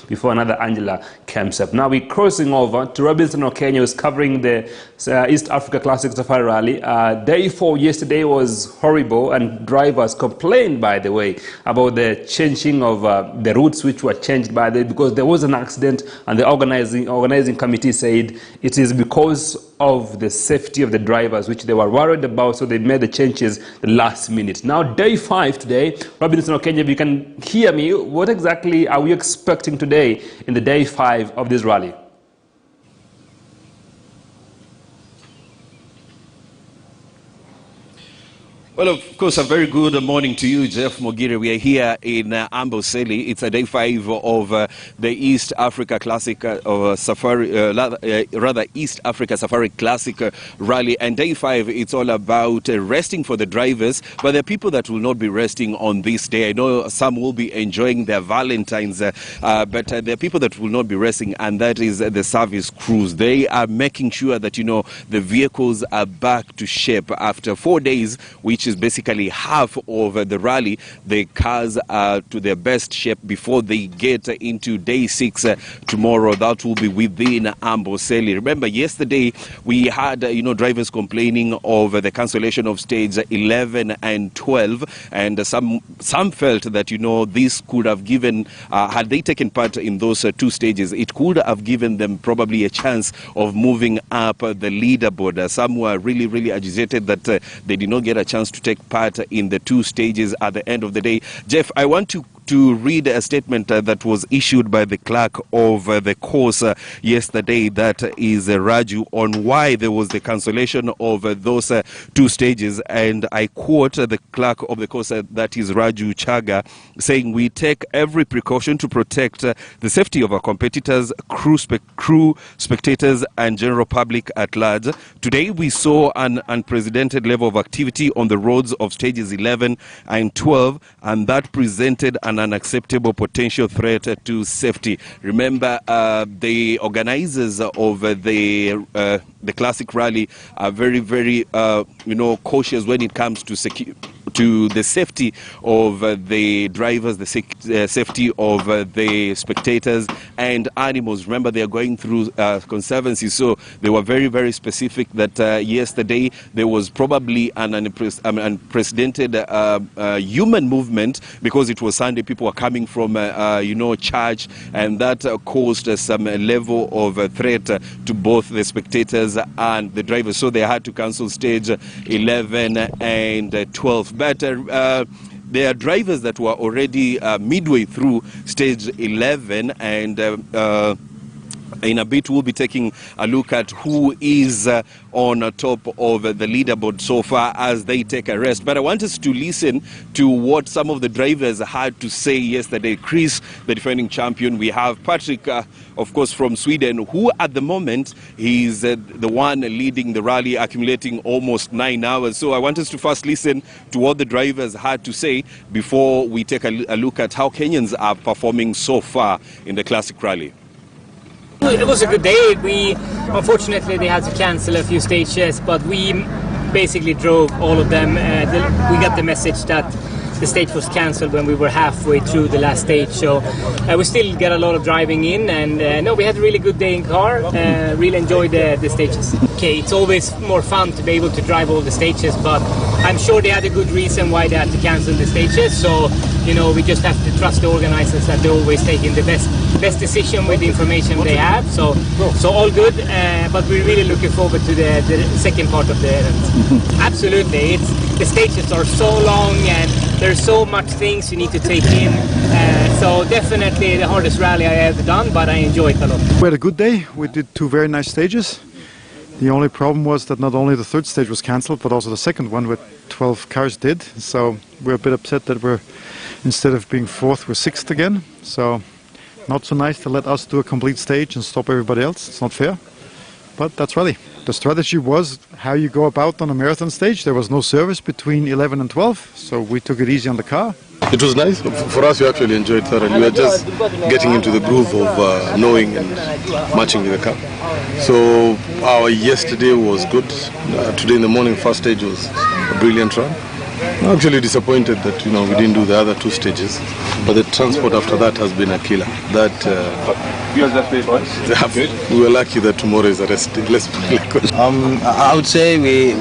before another Angela comes up. Now we're crossing over to Robinson, Kenya, who's covering the East Africa Classic Safari Rally. Day 4 yesterday was horrible, and drivers complained, by the way, about the changing of the routes which were changed by the, because there was an accident, and the organizing committee said it is because of the safety of the drivers, which they were worried about, so they made the changes the last minute. Now, day 5 today, Robinson, Kenya, if you can hear me, what exactly are we expecting today in the day 5 of this rally? Well, of course, a very good morning to you, Jeff Mogire. We are here in Amboseli. It's a day 5 of the East Africa Classic Safari, rather East Africa Safari Classic Rally. And day 5, it's all about resting for the drivers. But there are people that will not be resting on this day. I know some will be enjoying their Valentine's, but there are people that will not be resting, and that is the service crews. They are making sure that, you know, the vehicles are back to shape after 4 days, which is basically half of the rally. The cars are to their best shape before they get into day 6 tomorrow. That will be within Amboseli. Remember, yesterday we had drivers complaining of the cancellation of stage 11 and 12, and some felt that this could have given, had they taken part in those 2 stages, it could have given them probably a chance of moving up the leaderboard. Some were really agitated that they did not get a chance to take part in the 2 stages at the end of the day. Jeff, I want to read a statement that was issued by the clerk of the course yesterday, that is Raju, on why there was the cancellation of those 2 stages. And I quote the clerk of the course, that is Raju Chaga, saying, "We take every precaution to protect the safety of our competitors, crew, spectators and general public at large. Today we saw an unprecedented level of activity on the roads of stages 11 and 12, and that presented an unacceptable potential threat to safety." Remember, the organizers of the classic rally are very cautious when it comes to the safety of the drivers, the safety of the spectators and animals. Remember, they are going through conservancy, so they were very specific that yesterday there was probably an unprecedented human movement, because it was Sunday. People were coming from church, and that caused some level of threat to both the spectators and the drivers, so they had to cancel stage 11 and 12. But there are drivers that were already midway through stage 11, and in a bit we'll be taking a look at who is on top of the leaderboard so far as they take a rest. But I want us to listen to what some of the drivers had to say yesterday. Chris, the defending champion. We have Patrick, of course, from Sweden, who at the moment is the one leading the rally, accumulating almost 9 hours. So I want us to first listen to what the drivers had to say before we take a look at how Kenyans are performing so far in the classic rally. It was a good day. Unfortunately, they had to cancel a few stages, but we basically drove all of them. We got the message that the stage was cancelled when we were halfway through the last stage, so we still get a lot of driving in, and no, we had a really good day in car. Really enjoyed the stages. Okay, it's always more fun to be able to drive all the stages, but I'm sure they had a good reason why they had to cancel the stages, so we just have to trust the organizers that they're always taking the best decision with the information they have. So all good, but we're really looking forward to the second part of the event. Absolutely, the stages are so long and there's so much things you need to take in. So definitely the hardest rally I ever done, but I enjoyed it a lot. We had a good day. We did 2 very nice stages. The only problem was that not only the 3rd stage was cancelled, but also the 2nd one with 12 cars did. So we're a bit upset that instead of being 4th, we're 6th again. So not so nice to let us do a complete stage and stop everybody else. It's not fair. But that's rally. The strategy was how you go about on a marathon stage. There was no service between 11 and 12, so we took it easy on the car. It was nice. For us, we actually enjoyed it thoroughly. We were just getting into the groove of knowing and matching with the car. So our yesterday was good. Today in the morning, first stage was a brilliant run. I'm actually disappointed that we didn't do the other 2 stages, but the transport after that has been a killer. That we were lucky that tomorrow is a rest day. Let's put it like that. I would say we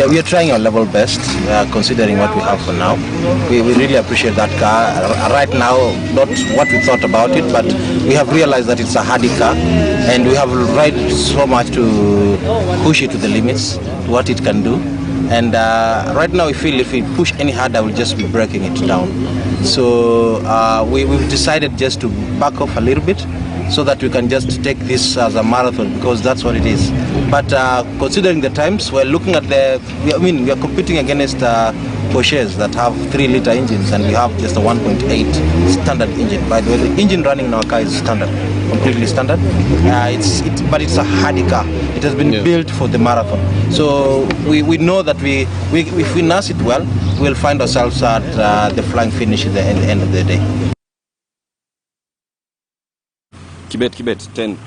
are trying our level best, considering what we have for now. We really appreciate that car. Right now, not what we thought about it, but we have realized that it's a hardy car, and we have tried so much to push it to the limits, to what it can do. And right now we feel if we push any harder, we'll just be breaking it down. So we've decided just to back off a little bit so that we can just take this as a marathon, because that's what it is. But considering the times, we're looking at we are competing against Porsches that have 3-liter engines, and we have just a 1.8 standard engine. By the way, the engine running in our car is standard, completely standard. But it's a hardy car. It has been built for the marathon. So we know that if we nurse it well, we'll find ourselves at the flying finish at the end of the day. Kibet, 10.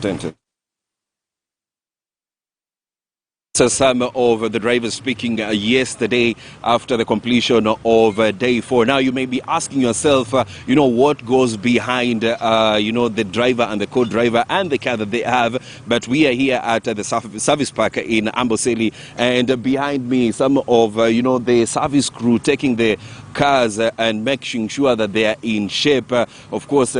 So some of the drivers speaking yesterday after the completion of day 4. Now you may be asking yourself, what goes behind, the driver and the co-driver and the car that they have. But we are here at the service park in Amboseli, and behind me some of, the service crew taking the cars and making sure that they are in shape. Of course,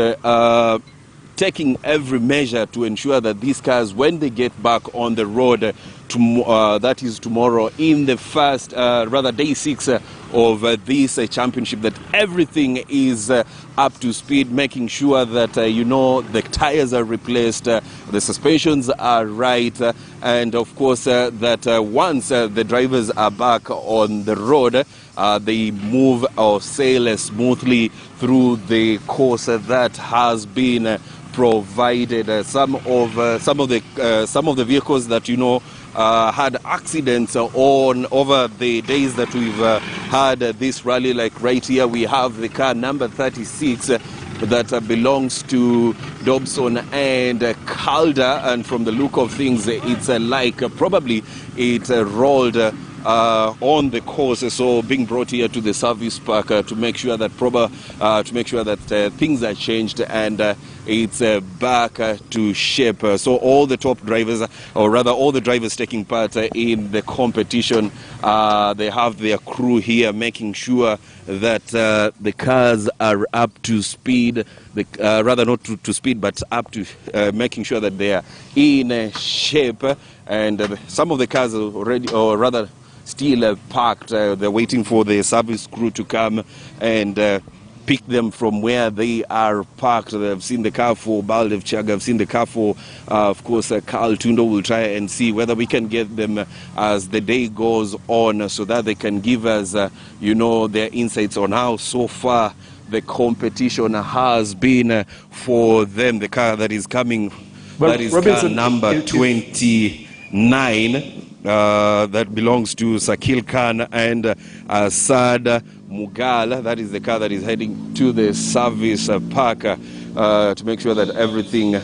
taking every measure to ensure that these cars, when they get back on the road, that is tomorrow, in the first, day 6 of this championship, that everything is up to speed, making sure that, the tires are replaced, the suspensions are right, and of course that once the drivers are back on the road, they move or sail smoothly through the course that has been provided. Some of the vehicles that had accidents over the days that we've had this rally, like right here we have the car number 36 that belongs to Dobson and Calder, and from the look of things it's probably it rolled on the course, so being brought here to the service park to make sure that things are changed and it's back to shape. So all the top drivers, or rather all the drivers taking part in the competition, they have their crew here making sure that the cars are up to speed, rather not to speed, but up to making sure that they are in shape. And some of the cars already, or rather still parked. They're waiting for the service crew to come and pick them from where they are parked. I've seen the car for Baldev Chaga. I've seen the car for, of course, Carl Tundo. Will try and see whether we can get them as the day goes on, so that they can give us, their insights on how so far the competition has been for them. The car that is coming, that is car number 29. That belongs to Sakil Khan and Asad Mughal. That is the car that is heading to the service park to make sure that everything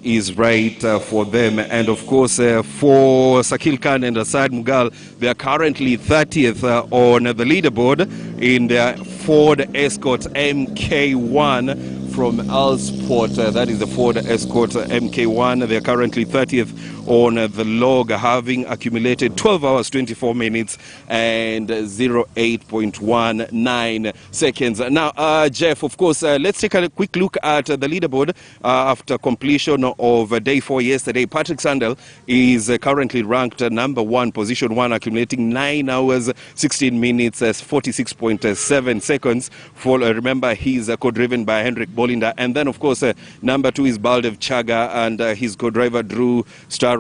is right for them. And of course, for Sakil Khan and Asad Mughal, they are currently 30th on the leaderboard in their Ford Escort MK1 from L-Sport. That is the Ford Escort MK1. They are currently 30th on the log, having accumulated 12 hours, 24 minutes and 08.19 seconds. Now, Jeff, of course, let's take a quick look at the leaderboard after completion of day 4 yesterday. Patrick Sandel is currently ranked number 1, position 1, accumulating 9 hours, 16 minutes, 46.7 seconds. Remember, he's co-driven by Henrik Bolinda. And then, of course, number 2 is Baldev Chaga and his co-driver Drew Starrock.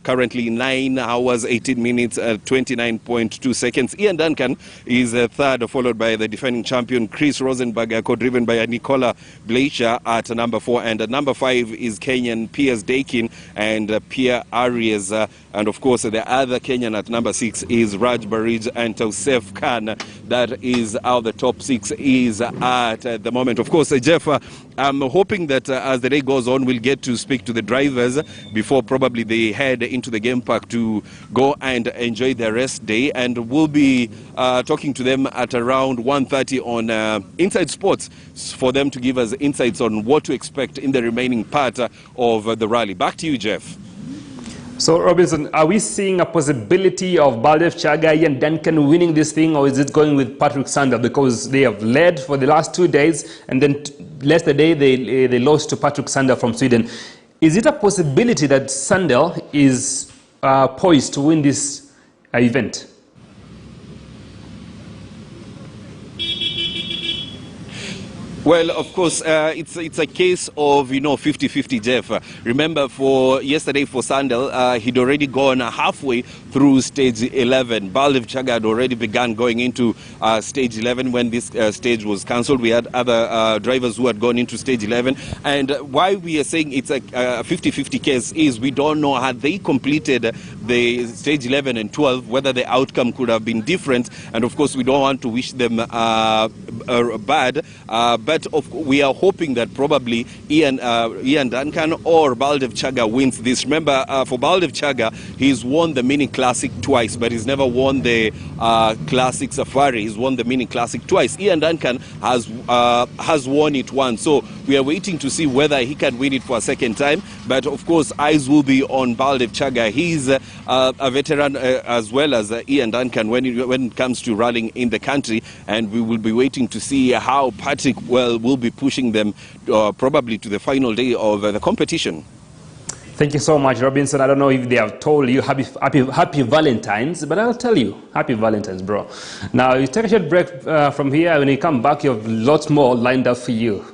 Currently 9 hours, 18 minutes, 29.2 seconds. Ian Duncan is third, followed by the defending champion Chris Rosenberg, co-driven by Nicola Bleacher at number 4. And number 5 is Kenyan Piers Dakin and Pierre Arias. And of course, the other Kenyan at number 6 is Raj Barij and Tausef Khan. That is how the top 6 is at the moment. Of course, Jeff, I'm hoping that as the day goes on, we'll get to speak to the drivers before probably they head into the game park to go and enjoy their rest day. And we'll be talking to them at around 1:30 on Inside Sports for them to give us insights on what to expect in the remaining part of the rally. Back to you, Jeff. So, Robinson, are we seeing a possibility of Baldev Chagai and Duncan winning this thing, or is it going with Patrick Sandel? Because they have led for the last 2 days, and then yesterday they lost to Patrick Sandel from Sweden. Is it a possibility that Sandel is poised to win this event? Well, of course, it's a case of, 50-50, Jeff. Remember, for yesterday for Sandel, he'd already gone halfway through stage 11. Baldev Chagai had already begun going into stage 11 when this stage was cancelled. We had other drivers who had gone into stage 11. And why we are saying it's a 50-50 case is we don't know, had they completed the stage 11 and 12, whether the outcome could have been different. And of course, we don't want to wish them bad. But we are hoping that probably Ian Duncan or Baldev Chagai wins this. Remember, for Baldev Chagai, he's won the Mini Classic twice, but he's never won the Classic Safari. He's won the Mini Classic twice. Ian Duncan has won it once. So we are waiting to see whether he can win it for a second time. But of course, eyes will be on Baldev Chagai. He's a veteran as well as Ian Duncan when it comes to rallying in the country. And we will be waiting to see how Patrick will be pushing them probably to the final day of the competition. Thank you so much, Robinson. I don't know if they have told you happy Valentine's, but I'll tell you, happy Valentine's, bro. Now, you take a short break from here. When you come back, you have lots more lined up for you.